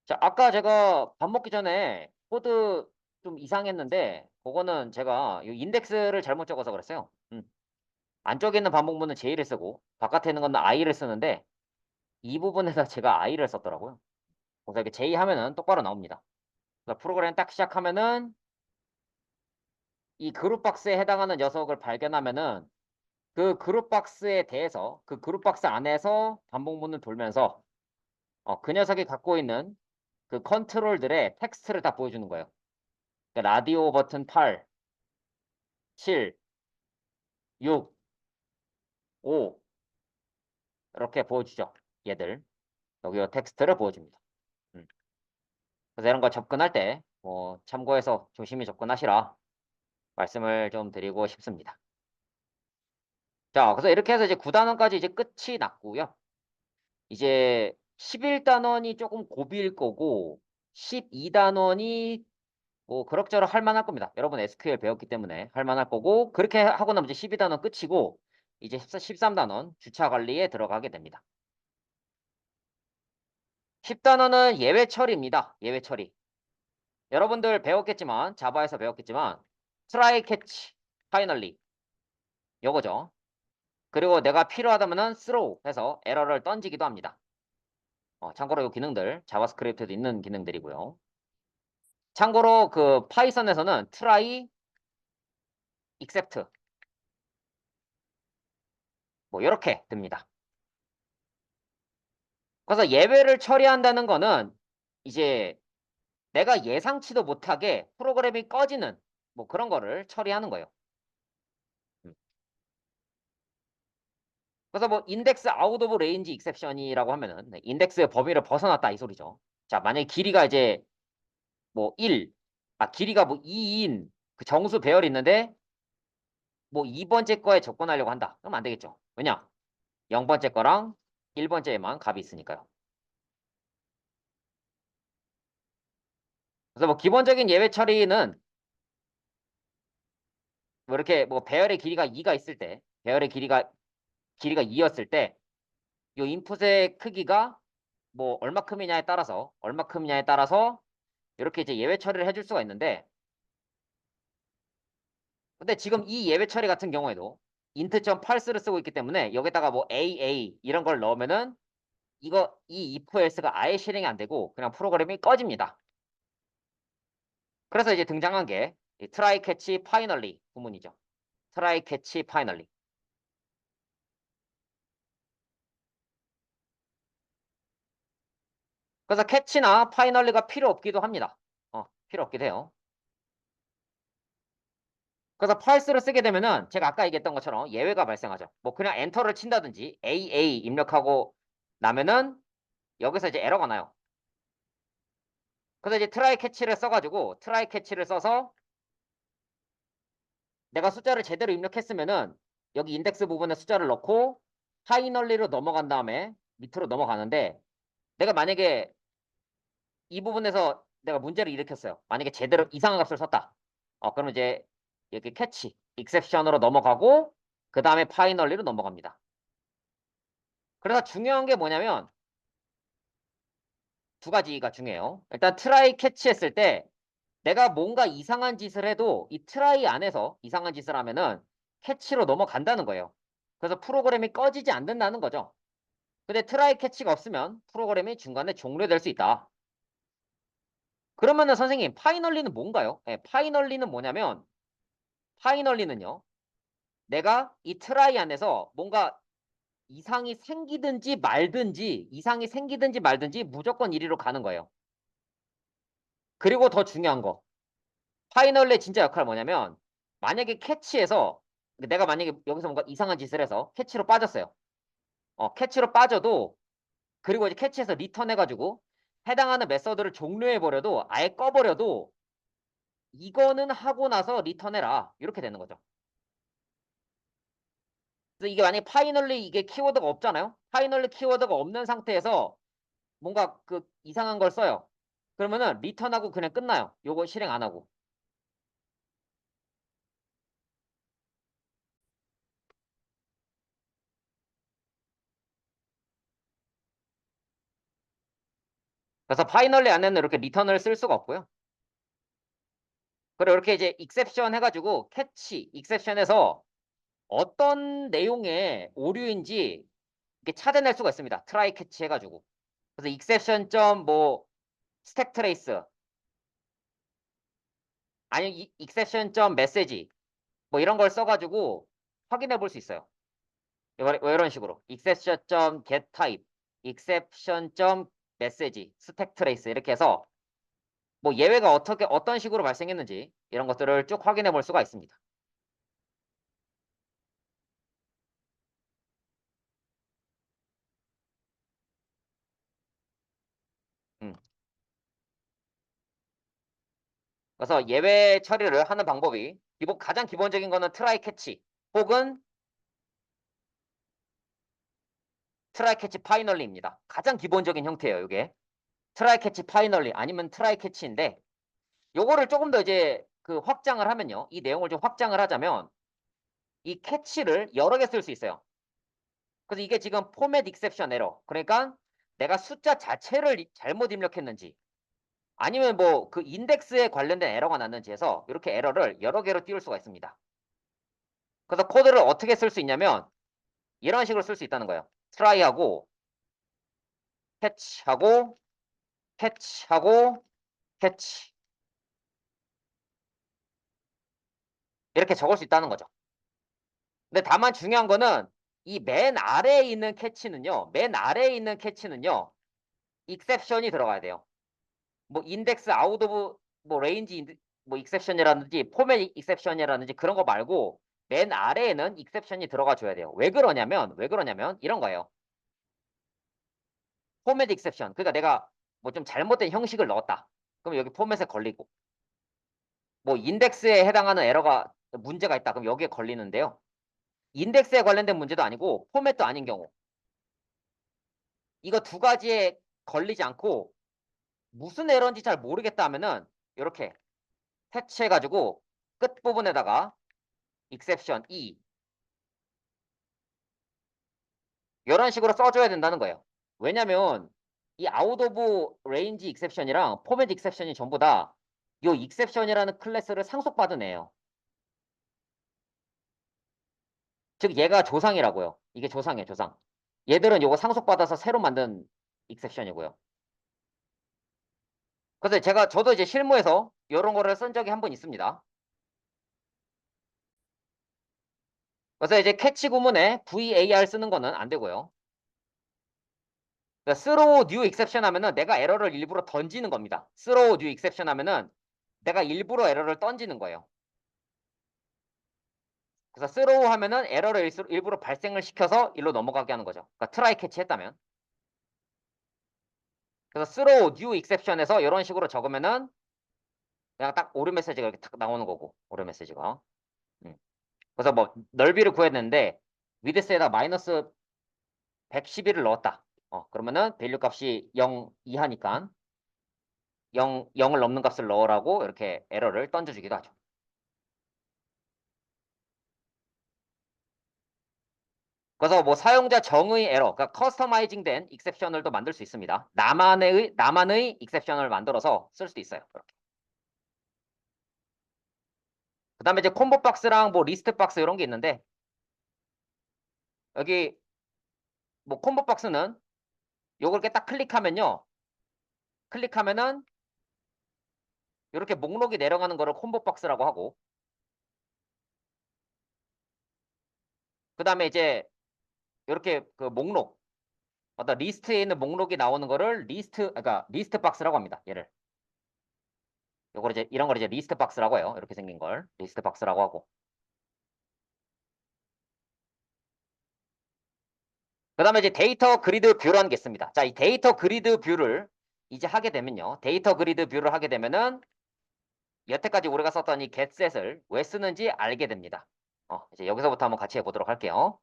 자, 아까 제가 밥 먹기 전에 코드 좀 이상했는데, 그거는 제가 이 인덱스를 잘못 적어서 그랬어요. 안쪽에 있는 반복문은 J를 쓰고, 바깥에 있는 건 I를 쓰는데, 이 부분에서 제가 I를 썼더라고요. 그래서 이렇게 J 하면은 똑바로 나옵니다. 그래서 프로그램 딱 시작하면은, 이 그룹 박스에 해당하는 녀석을 발견하면은, 그 그룹 박스에 대해서, 그 그룹 박스 안에서 반복문을 돌면서, 그 녀석이 갖고 있는 그 컨트롤들의 텍스트를 다 보여주는 거예요. 그러니까 라디오 버튼 8, 7, 6, 5 이렇게 보여주죠. 얘들. 여기 요 텍스트를 보여줍니다. 음. 그래서 이런 거 접근할 때 참고해서 조심히 접근하시라 말씀을 좀 드리고 싶습니다. 자, 그래서 이렇게 해서 이제 9단원까지 이제 끝이 났고요. 이제 11단원이 조금 고비일 거고 12단원이 뭐 그럭저럭 할 만할 겁니다. 여러분 SQL 배웠기 때문에 할 만할 거고 그렇게 하고 나면 이제 12단원 끝이고 이제 13단원 주차 관리에 들어가게 됩니다. 10단원은 예외 처리입니다. 예외 처리. 여러분들 배웠겠지만 자바에서 배웠겠지만 try catch finally 요거죠. 그리고 내가 필요하다면은 throw 해서 에러를 던지기도 합니다. 참고로 이 기능들 자바스크립트에도 있는 기능들이고요. 참고로 그 파이썬에서는 try, except 뭐 이렇게 듭니다. 그래서 예외를 처리한다는 거는 이제 내가 예상치도 못하게 프로그램이 꺼지는 뭐 그런 거를 처리하는 거예요. 음. 그래서 뭐 인덱스 아웃 오브 레인지 익셉션이라고 하면은 인덱스의 범위를 벗어났다 이 소리죠. 자, 만약에 길이가 이제 뭐 1, 길이가 뭐 2인 그 정수 배열이 있는데 뭐 2번째 거에 접근하려고 한다. 그럼 안 되겠죠. 왜냐? 0번째 거랑 1번째에만 값이 있으니까요. 그래서 뭐 기본적인 예외 처리는 뭐 이렇게 뭐 배열의 길이가 2가 있을 때, 배열의 길이가 2였을 때, 요 인풋의 크기가 뭐 얼마큼이냐에 따라서 이렇게 이제 예외 처리를 해줄 수가 있는데, 근데 지금 이 예외 처리 같은 경우에도 int.parse를 쓰고 있기 때문에 여기다가 뭐 AA 이런 걸 넣으면은 이 if else가 아예 실행이 안 되고 그냥 프로그램이 꺼집니다. 그래서 이제 등장한 게 이 try catch finally 구문이죠. try catch finally. 그래서 catch나 finally가 필요 없기도 합니다. 필요 없기도 해요. 그래서 parse를 쓰게 되면은 제가 아까 얘기했던 것처럼 예외가 발생하죠. 뭐 그냥 엔터를 친다든지 AA 입력하고 나면은 여기서 이제 에러가 나요. 그래서 이제 try catch를 써가지고 try catch를 써서 내가 숫자를 제대로 입력했으면은 여기 인덱스 부분에 숫자를 넣고 파이널리로 넘어간 다음에 밑으로 넘어가는데 내가 만약에 이 부분에서 내가 문제를 일으켰어요. 만약에 제대로 이상한 값을 썼다. 그러면 이제 이렇게 캐치, 익셉션으로 넘어가고 그 다음에 파이널리로 넘어갑니다. 그래서 중요한 게 뭐냐면 두 가지가 중요해요. 일단 트라이 캐치했을 때 내가 뭔가 이상한 짓을 해도 이 트라이 안에서 이상한 짓을 하면은 캐치로 넘어간다는 거예요. 그래서 프로그램이 꺼지지 않는다는 거죠. 근데 트라이 캐치가 없으면 프로그램이 중간에 종료될 수 있다. 그러면은 선생님 파이널리는 뭔가요? 파이널리는 뭐냐면 파이널리는요. 내가 이 트라이 안에서 뭔가 이상이 생기든지 말든지 무조건 1위로 가는 거예요. 그리고 더 중요한 거. 파이널의 진짜 역할은 뭐냐면 만약에 캐치에서 내가 만약에 여기서 뭔가 이상한 짓을 해서 캐치로 빠졌어요. 캐치로 빠져도 그리고 이제 캐치에서 리턴해가지고 해당하는 메서드를 종료해버려도 아예 꺼버려도 이거는 하고 나서 리턴해라 이렇게 되는 거죠. 그래서 이게 만약에 파이널리 이게 키워드가 없잖아요. 파이널리 키워드가 없는 상태에서 뭔가 그 이상한 걸 써요. 그러면은 리턴하고 그냥 끝나요. 요거 실행 안 하고. 그래서 파이널리 안에는 이렇게 리턴을 쓸 수가 없고요. 그리고 이렇게 이제 익셉션 해가지고 캐치, 익셉션에서 어떤 내용의 오류인지 이렇게 찾아낼 수가 있습니다. 트라이 캐치 해가지고. 그래서 익셉션 뭐 스택 트레이스 아니면 익셉션 메시지 뭐 이런 걸 써가지고 확인해 볼 수 있어요. 이런 식으로 exception get type, exception message, stack trace 이렇게 해서 뭐 예외가 어떤 식으로 발생했는지 이런 것들을 쭉 확인해 볼 수가 있습니다. 음. 그래서 예외 처리를 하는 방법이 가장 기본적인 거는 트라이 캐치 혹은 트라이 캐치 파이널리입니다. 가장 기본적인 형태예요, 이게. 트라이 캐치 파이널리 아니면 트라이 캐치인데 요거를 조금 더 이제 그 확장을 하면요. 이 내용을 좀 확장을 하자면 이 캐치를 여러 개 쓸 수 있어요. 그래서 이게 지금 포맷 익셉션 에러. 그러니까 내가 숫자 자체를 잘못 입력했는지 아니면 뭐 그 인덱스에 관련된 에러가 났는지 해서 이렇게 에러를 여러 개로 띄울 수가 있습니다. 그래서 코드를 어떻게 쓸 수 있냐면 이런 식으로 쓸 수 있다는 거예요. 트라이하고 캐치하고 캐치하고 캐치 이렇게 적을 수 있다는 거죠. 근데 다만 중요한 거는 이 맨 아래에 있는 캐치는요. 맨 아래에 있는 캐치는요. 익셉션이 들어가야 돼요. 뭐 인덱스 아웃 오브 뭐 레인지 뭐 익셉션이라든지 포맷 익셉션이라든지 그런 거 말고 맨 아래에는 익셉션이 들어가 줘야 돼요. 왜 그러냐면 이런 거예요. 포맷 익셉션. 그러니까 내가 뭐 좀 잘못된 형식을 넣었다. 그럼 여기 포맷에 걸리고 뭐 인덱스에 해당하는 에러가 문제가 있다. 그럼 여기에 걸리는데요. 인덱스에 관련된 문제도 아니고 포맷도 아닌 경우 이거 두 가지에 걸리지 않고 무슨 에러인지 잘 모르겠다 하면은 이렇게 터치해가지고 끝부분에다가 exception E 이런 식으로 써줘야 된다는 거예요. 왜냐면 이 out of range exception이랑 format exception이 전부 다 이 exception이라는 클래스를 상속받은 애예요. 즉 얘가 조상이라고요. 이게 조상이에요, 조상. 얘들은 요거 상속받아서 새로 만든 exception이고요. 그래서 저도 이제 실무에서 이런 거를 쓴 적이 한 번 있습니다. 그래서 이제 캐치 구문에 var 쓰는 거는 안 되고요. 그러니까 throw new exception 하면은 내가 에러를 일부러 던지는 겁니다. throw new exception 하면은 내가 일부러 에러를 던지는 거예요. 그래서 throw 하면은 에러를 일부러 발생을 시켜서 일로 넘어가게 하는 거죠. 그러니까 try catch 했다면. 그래서 throw new exception에서 이런 식으로 적으면은 그냥 딱 오류 메시지가 이렇게 딱 나오는 거고, 오류 메시지가. 그래서 뭐 넓이를 구해야 되는데 위드스에다 마이너스 111을 넣었다. 그러면은 밸류 값이 0 이하니까 0을 넘는 값을 넣으라고 이렇게 에러를 던져주기도 하죠. 그래서 뭐 사용자 정의 에러, 그러니까 커스터마이징 된 익셉션을도 만들 수 있습니다. 나만의 익셉션을 만들어서 쓸 수도 있어요. 그 다음에 이제 콤보 박스랑 뭐 리스트 박스 이런 게 있는데 여기 뭐 콤보 박스는 요걸 이렇게 딱 클릭하면은 이렇게 목록이 내려가는 거를 콤보 박스라고 하고 그 다음에 이제 이렇게 그 목록 어떤 리스트에 있는 목록이 나오는 거를 그러니까 리스트 박스라고 합니다. 얘를 요걸 이제 이런 걸 이제 리스트 박스라고 해요. 이렇게 생긴 걸 리스트 박스라고 하고 그 다음에 이제 데이터 그리드 뷰라는 게 있습니다. 자, 이 데이터 그리드 뷰를 이제 하게 되면요. 데이터 그리드 뷰를 하게 되면은 여태까지 우리가 썼던 이 getset을 왜 쓰는지 알게 됩니다. 이제 여기서부터 한번 같이 해보도록 할게요.